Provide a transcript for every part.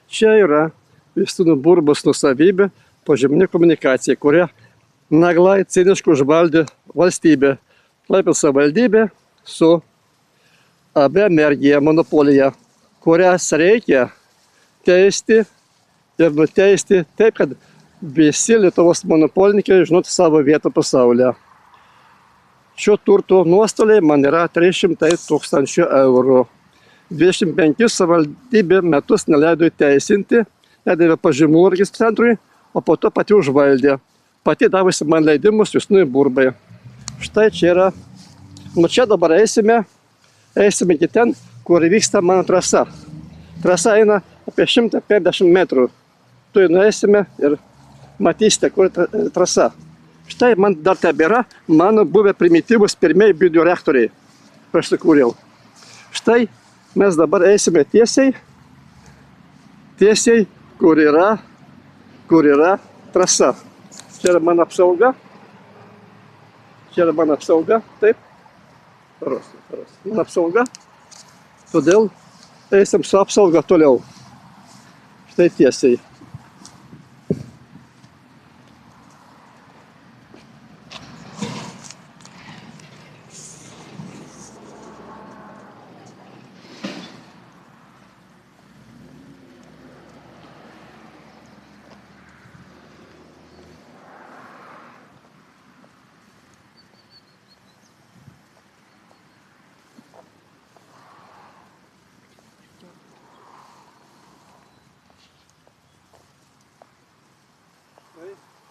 Čia yra Justinų Burbos nuosavybė požeminė komunikacija, kurią naglai ciniškai užvaldė valstybė. Klaipėdos savivaldybė su AB Energija monopolija, kurias reikia teisti ir nuteisti taip, kad visi Lietuvos monopolininkai žinotų savo vietą pasaulyje. Šio turto nuostoliai man yra 300 000 eurų. 25 savivaldybė metus neleido įteisinti, nedavė pažymų registrų centrui, o po to pati užvaldė. Pati davusi man leidimus Justinui Burbai. Štai čia yra, nu čia dabar eisime iki ten, kur vyksta mano trasa. Trasa eina apie 150 metrų. Tuoj nueisime ir matysite, kur trasa. Štai man dar tebėra mano buvę primityvus pirmieji bioreaktoriai, kur aš sukūriau. Štai mes dabar eisime tiesiai, kur yra trasa. Čia yra mano apsauga. Taip. Mano apsauga. Todėl eisim su apsauga toliau. Štai tiesiai.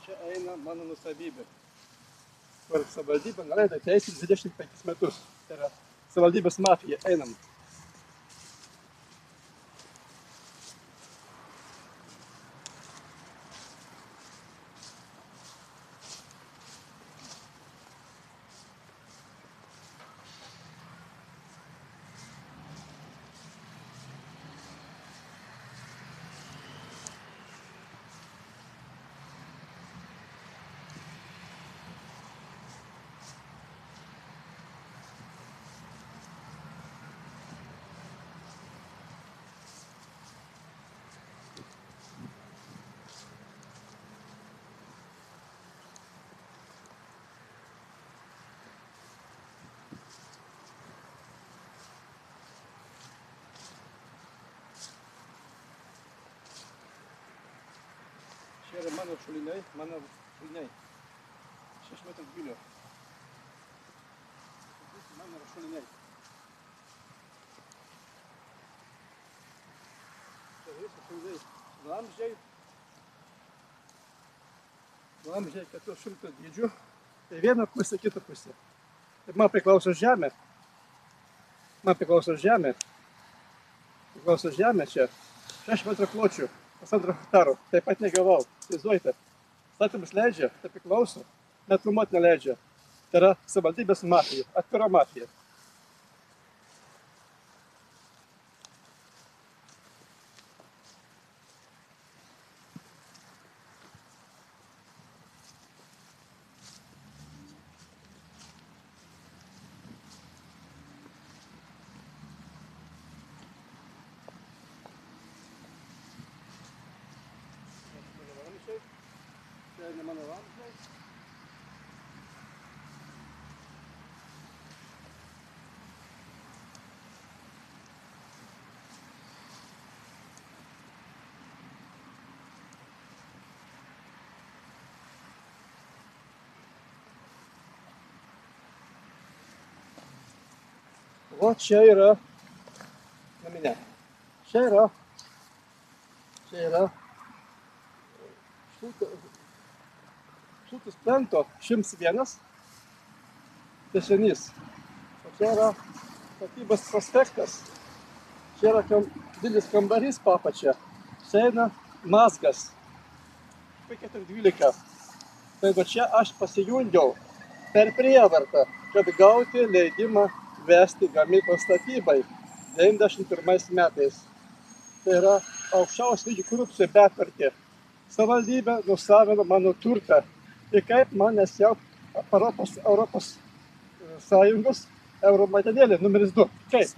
Čia eina mano nuosavybė, kur savivaldybė neleido teisinti 25 metus. Tai yra savivaldybės mafija, einam. Čia yra mano šuliniai, 6 metrų gylio. Mano šuliniai. Čia viskas šuliniai. Vamzdžiai 400 dydžių. Tai viena pusė, kita pusė. Ir man priklauso žemė. Priklauso žemė čia. 6 metrų pločių. 1,5 hektaro. Taip pat negavau. Įsivaizduojate. Statymas leidžia, tai priklauso. Net nuomot neleidžia. Tai yra savivaldybės mafija. Atvira mafija. Čia ne mano vamzdžiai. O čia yra naminė. Čia yra šiltus plento 101 tęsinys. O čia yra statybos prospektas. Čia yra didelis kambarys papačia. Čia eina mazgas. 412. Tai va čia aš pasijungiau per prievartą, kad gauti leidimą vesti gamyklos statybai 91 metais. Tai yra aukščiausio lygio korupcija betvarkė. Savivaldybė nusavino mano turtą. Ir kaip man nesiaukt Europos Sąjungos euro matenėlį numeris 2. Kaip?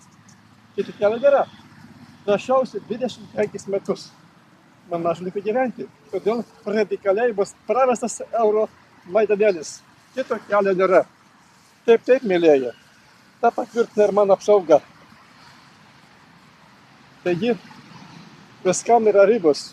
Kito kelio nėra. Prašiausi 25 metus. man mažai liko gyventi. Todėl radikaliai bus prarastas euro maidanėlis. Kito kelio nėra. Taip, mėlėja. Ta patvirtina ir mano apsauga. Taigi, viskam yra ribos.